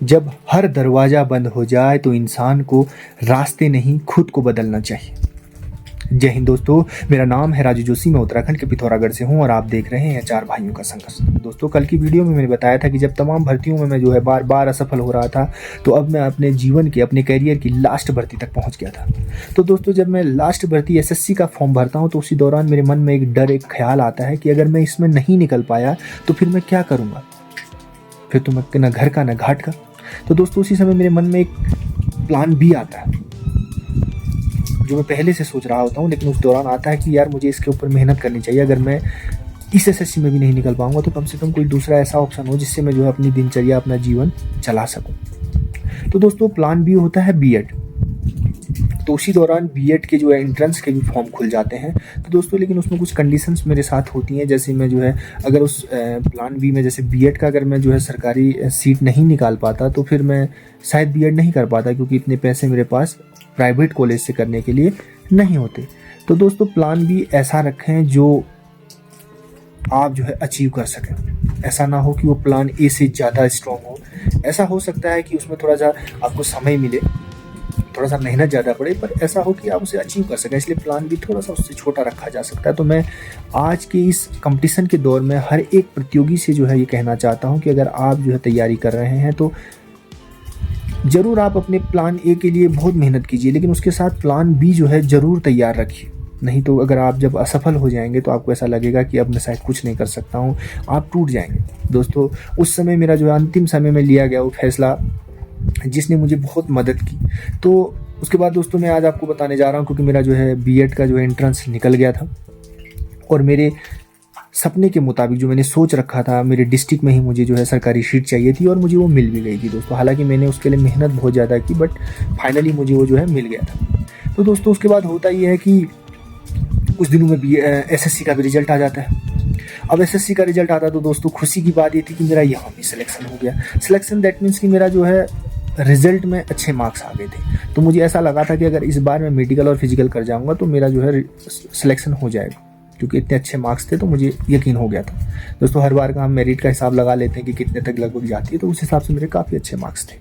जब हर दरवाज़ा बंद हो जाए तो इंसान को रास्ते नहीं खुद को बदलना चाहिए। जय हिंद दोस्तों, मेरा नाम है राजू जोशी। मैं उत्तराखंड के पिथौरागढ़ से हूं और आप देख रहे हैं चार भाइयों का संघर्ष। दोस्तों, कल की वीडियो में मैंने बताया था कि जब तमाम भर्तियों में मैं जो है बार बार असफल हो रहा था, तो अब मैं अपने जीवन के, अपने करियर की लास्ट भर्ती तक पहुंच गया था। तो दोस्तों, जब मैं लास्ट भर्ती एसएससी का फॉर्म भरता हूं तो उसी दौरान मेरे मन में एक डर, एक ख्याल आता है कि अगर मैं इसमें नहीं निकल पाया तो फिर मैं क्या करूँगा, फिर तो मैं न घर का न घाट का। तो दोस्तों, उसी समय मेरे मन में एक प्लान बी आता है जो मैं पहले से सोच रहा होता हूँ, लेकिन उस दौरान आता है कि यार मुझे इसके ऊपर मेहनत करनी चाहिए। अगर मैं इस एसएससी में भी नहीं निकल पाऊंगा तो कम से कम कोई दूसरा ऐसा ऑप्शन हो जिससे मैं जो है अपनी दिनचर्या, अपना जीवन चला सकूं। तो दोस्तों, प्लान बी होता है बीएड। तो उसी दौरान बीएड के जो है एंट्रेंस के भी फॉर्म खुल जाते हैं। तो दोस्तों, लेकिन उसमें कुछ कंडीशंस मेरे साथ होती हैं। जैसे मैं जो है अगर उस प्लान बी में, जैसे बीएड का अगर मैं जो है सरकारी सीट नहीं निकाल पाता तो फिर मैं शायद बीएड नहीं कर पाता, क्योंकि इतने पैसे मेरे पास प्राइवेट कॉलेज से करने के लिए नहीं होते। तो दोस्तों, प्लान बी ऐसा रखें जो आप जो है अचीव कर सकें। ऐसा ना हो कि वो प्लान ए से ज़्यादा स्ट्रॉन्ग हो। ऐसा हो सकता है कि उसमें थोड़ा सा आपको समय मिले, थोड़ा सा मेहनत ज़्यादा पड़े, पर ऐसा हो कि आप उसे अचीव कर सकें। इसलिए प्लान भी थोड़ा सा उससे छोटा रखा जा सकता है। तो मैं आज के इस कंपटीशन के दौर में हर एक प्रतियोगी से जो है ये कहना चाहता हूँ कि अगर आप जो है तैयारी कर रहे हैं तो ज़रूर आप अपने प्लान ए के लिए बहुत मेहनत कीजिए, लेकिन उसके साथ प्लान बी जो है ज़रूर तैयार रखिए। नहीं तो अगर आप जब असफल हो जाएंगे तो आपको ऐसा लगेगा कि अब मैं शायद कुछ नहीं कर सकता हूँ, आप टूट जाएंगे। दोस्तों, उस समय मेरा जो है अंतिम समय में लिया गया वो फैसला जिसने मुझे बहुत मदद की। तो उसके बाद दोस्तों, मैं आज आपको बताने जा रहा हूँ, क्योंकि मेरा जो है बीएड का जो है एंट्रेंस निकल गया था और मेरे सपने के मुताबिक जो मैंने सोच रखा था, मेरे डिस्ट्रिक्ट में ही मुझे जो है सरकारी सीट चाहिए थी और मुझे वो मिल भी गई थी दोस्तों। हालांकि मैंने उसके लिए मेहनत बहुत ज़्यादा की, बट फाइनली मुझे वो जो है मिल गया था। तो दोस्तों, उसके बाद होता ये है कि कुछ दिनों में एसएससी का भी रिजल्ट आ जाता है। अब एसएससी का रिजल्ट आता तो दोस्तों, खुशी की बात ये थी कि मेरा यहाँ भी सिलेक्शन हो गया। सिलेक्शन दैट मीन्स कि मेरा जो है रिजल्ट में अच्छे मार्क्स आ गए थे। तो मुझे ऐसा लगा था कि अगर इस बार मैं मेडिकल और फिजिकल कर जाऊँगा तो मेरा जो है सिलेक्शन हो जाएगा, क्योंकि इतने अच्छे मार्क्स थे तो मुझे यकीन हो गया था। दोस्तों, हर बार का हम मेरिट का हिसाब लगा लेते हैं कि कितने तक लगभग जाती है, तो उस हिसाब से मेरे काफ़ी अच्छे मार्क्स थे।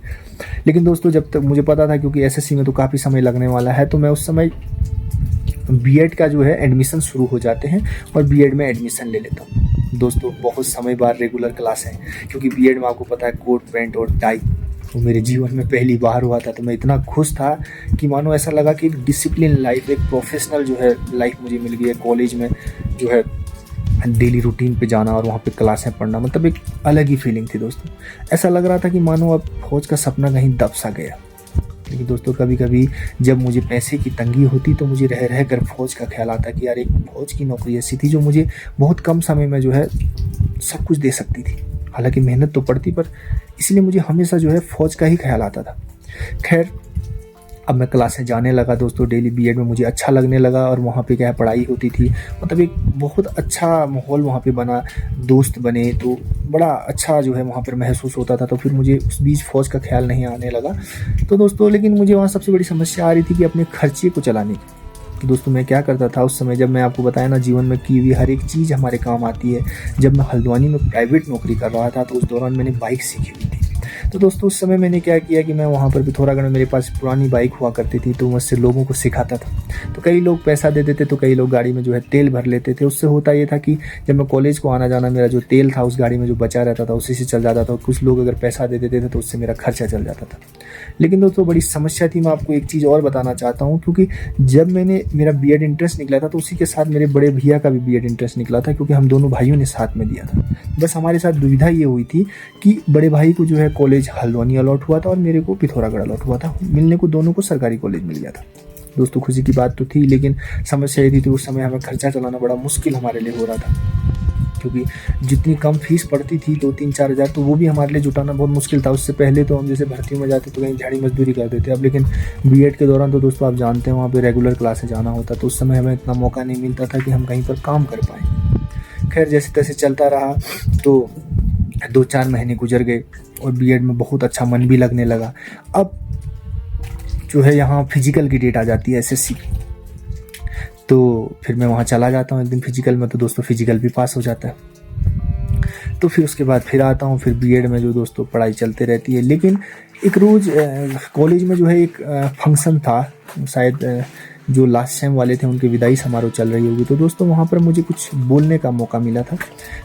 लेकिन दोस्तों, जब तक मुझे पता था क्योंकि एसएससी में तो काफ़ी समय लगने वाला है, तो मैं उस समय बीएड का जो है एडमिशन शुरू हो जाते हैं और बीएड में एडमिशन ले लेता हूँ। दोस्तों, बहुत समय बाद रेगुलर क्लास है, क्योंकि बीएड में आपको पता है कोट पैंट और टाई तो मेरे जीवन में पहली बार हुआ था। तो मैं इतना खुश था कि मानो ऐसा लगा कि एक डिसिप्लिन लाइफ, एक प्रोफेशनल जो है लाइफ मुझे मिल गई है। कॉलेज में जो है डेली रूटीन पे जाना और वहाँ पे क्लासें पढ़ना, मतलब एक अलग ही फीलिंग थी दोस्तों। ऐसा लग रहा था कि मानो अब फौज का सपना कहीं दब सा गया। लेकिन दोस्तों, कभी कभी जब मुझे पैसे की तंगी होती तो मुझे रह रह कर फौज का ख्याल आता कि यार एक फौज की नौकरी ऐसी थी जो मुझे बहुत कम समय में जो है सब कुछ दे सकती थी। हालांकि मेहनत तो पड़ती, पर इसलिए मुझे हमेशा जो है फौज का ही ख्याल आता था। खैर, अब मैं क्लासें जाने लगा दोस्तों, डेली बीएड में मुझे अच्छा लगने लगा और वहाँ पे क्या है पढ़ाई होती थी, मतलब एक बहुत अच्छा माहौल वहाँ पे बना, दोस्त बने, तो बड़ा अच्छा जो है वहाँ पर महसूस होता था। तो फिर मुझे उस बीच फ़ौज का ख्याल नहीं आने लगा। तो दोस्तों, लेकिन मुझे वहाँ सबसे बड़ी समस्या आ रही थी कि अपने खर्चे को चलाने की। तो दोस्तों, मैं क्या करता था उस समय, जब मैं आपको बताया ना, जीवन में की हुई हर एक चीज़ हमारे काम आती है। जब मैं हल्द्वानी में प्राइवेट नौकरी कर रहा था तो उस दौरान मैंने बाइक सीखी हुई थी। तो दोस्तों, उस समय मैंने क्या किया कि मैं वहाँ पर पिथौरागढ़ में मेरे पास पुरानी बाइक हुआ करती थी, तो मैं उससे लोगों को सिखाता था। तो कई लोग पैसा दे देते, तो कई लोग गाड़ी में जो है तेल भर लेते थे। उससे होता ये था कि जब मैं कॉलेज को आना जाना, मेरा जो तेल था उस गाड़ी में जो बचा रहता था उसी से चल जाता था। कुछ लोग अगर पैसा दे देते थे तो उससे मेरा खर्चा चल जाता था। लेकिन दोस्तों, बड़ी समस्या थी। मैं आपको एक चीज़ और बताना चाहता हूँ, क्योंकि जब मेरा बीएड इंट्रेंस निकला था तो उसी के साथ मेरे बड़े भैया का भी बीएड इंट्रेंस निकला था, क्योंकि हम दोनों भाइयों ने साथ में दिया था। बस हमारे साथ दुविधा ये हुई थी कि बड़े भाई को जो है कॉलेज हल्द्वानी अलॉट हुआ था और मेरे को पिथौरागढ़ अलॉट हुआ था। मिलने को दोनों को सरकारी कॉलेज मिल गया था। दोस्तों, खुशी की बात तो थी, लेकिन समस्या ये थी कि उस समय हमें खर्चा चलाना बड़ा मुश्किल हमारे लिए हो रहा था, क्योंकि जितनी कम फीस पड़ती थी 2-3-4 हज़ार, तो वो भी हमारे लिए जुटाना बहुत मुश्किल था। उससे पहले तो हम जैसे भर्तियों में जाते तो कहीं झाड़ी मजदूरी करते थे। अब लेकिन बीएड के दौरान तो दोस्तों आप जानते हैं वहाँ पे रेगुलर क्लासेस जाना होता, तो उस समय हमें इतना मौका नहीं मिलता था कि हम कहीं पर काम कर पाएँ। खैर, जैसे तैसे चलता रहा, तो 2-4 महीने गुजर गए और बीएड में बहुत अच्छा मन भी लगने लगा। अब जो है यहाँ फिजिकल की डेट आ जाती है एसएससी की, तो फिर मैं वहाँ चला जाता हूँ एक दिन फिजिकल में। तो दोस्तों, फिजिकल भी पास हो जाता है। तो फिर उसके बाद फिर आता हूँ, फिर बीएड में जो दोस्तों पढ़ाई चलते रहती है। लेकिन एक रोज़ कॉलेज में जो है एक फंक्शन था, शायद जो लास्ट सेम वाले थे उनके विदाई समारोह चल रही होगी, तो दोस्तों वहाँ पर मुझे कुछ बोलने का मौका मिला था।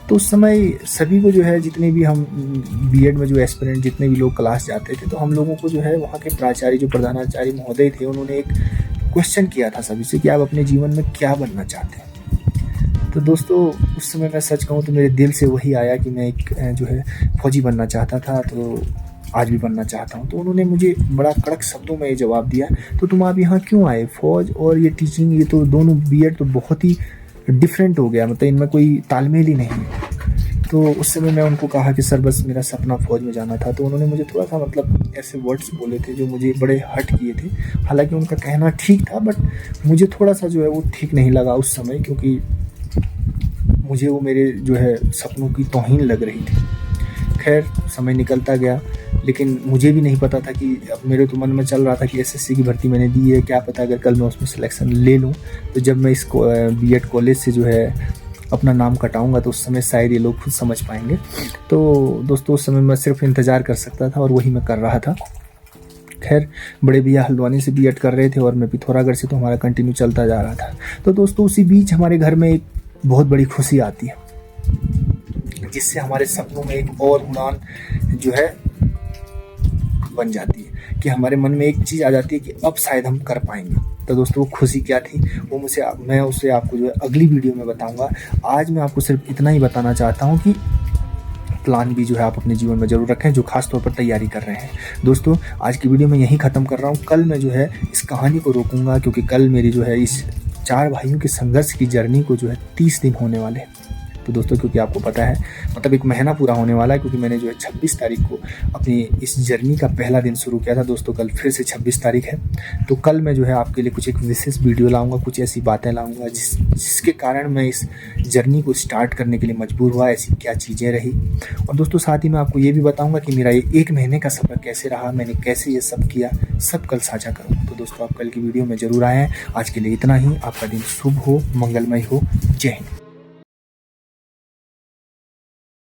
तो उस समय सभी को जो है, जितने भी हम बीएड में जो एस्पिरेंट जितने भी लोग क्लास जाते थे, तो हम लोगों को जो है वहाँ के प्राचार्य जो प्रधानाचार्य महोदय थे, उन्होंने एक क्वेश्चन किया था सभी से कि आप अपने जीवन में क्या बनना चाहते हैं। तो दोस्तों उस समय मैं सच कहूँ तो मेरे दिल से वही आया कि मैं एक जो है फौजी बनना चाहता था, तो आज भी बनना चाहता हूँ। तो उन्होंने मुझे बड़ा कड़क शब्दों में ये जवाब दिया, तो तुम आप यहाँ क्यों आए? फौज और ये टीचिंग, ये तो दोनों बीएड तो बहुत ही डिफरेंट हो गया, मतलब इनमें कोई तालमेल ही नहीं है। तो उस समय मैं उनको कहा कि सर बस मेरा सपना फ़ौज में जाना था। तो उन्होंने मुझे थोड़ा सा मतलब ऐसे वर्ड्स बोले थे जो मुझे बड़े हर्ट किए थे। हालांकि उनका कहना ठीक था, बट मुझे थोड़ा सा जो है वो ठीक नहीं लगा उस समय, क्योंकि मुझे वो मेरे जो है सपनों की तौहीन लग रही थी। खैर समय निकलता गया, लेकिन मुझे भी नहीं पता था कि अब मेरे तो मन में चल रहा था कि एसएससी की भर्ती मैंने दी है, क्या पता अगर कल मैं उसमें सिलेक्शन ले लूँ तो जब मैं इस बीएड कॉलेज से जो है अपना नाम कटाऊंगा तो उस समय शायद ये लोग खुद समझ पाएंगे। तो दोस्तों उस समय मैं सिर्फ इंतज़ार कर सकता था और वही मैं कर रहा था। खैर बड़े भैया हल्द्वानी से बीएड कर रहे थे और मैं पिथौरागढ़ से, तो हमारा कंटिन्यू चलता जा रहा था। तो दोस्तों उसी बीच हमारे घर में एक बहुत बड़ी खुशी आती है, जिससे हमारे सपनों में एक और उड़ान जो है बन जाती है, कि हमारे मन में एक चीज़ आ जाती है कि अब शायद हम कर पाएंगे। तो दोस्तों वो खुशी क्या थी वो मैं उसे आपको जो है अगली वीडियो में बताऊंगा। आज मैं आपको सिर्फ इतना ही बताना चाहता हूँ कि प्लान भी जो है आप अपने जीवन में ज़रूर रखें, जो खास तौर पर तैयारी कर रहे हैं। दोस्तों आज की वीडियो में यहीं ख़त्म कर रहा हूँ। कल मैं जो है इस कहानी को रोकूंगा, क्योंकि कल मेरी जो है इस 4 भाइयों के संघर्ष की जर्नी को जो है 30 दिन होने वाले हैं। तो दोस्तों क्योंकि आपको पता है मतलब 1 महीना पूरा होने वाला है, क्योंकि मैंने जो है 26 तारीख को अपनी इस जर्नी का पहला दिन शुरू किया था। दोस्तों कल फिर से 26 तारीख है, तो कल मैं जो है आपके लिए कुछ एक विशेष वीडियो लाऊंगा, कुछ ऐसी बातें लाऊंगा जिसके कारण मैं इस जर्नी को स्टार्ट करने के लिए मजबूर हुआ। ऐसी क्या चीज़ें रही, और दोस्तों साथ ही मैं आपको ये भी बताऊँगा कि मेरा ये 1 महीने का सफ़र कैसे रहा, मैंने कैसे ये सब किया, सब कल साझा करूँगा। तो दोस्तों आप कल की वीडियो में ज़रूर आएँ। आज के लिए इतना ही। आपका दिन शुभ हो, मंगलमय हो। जय हिंद।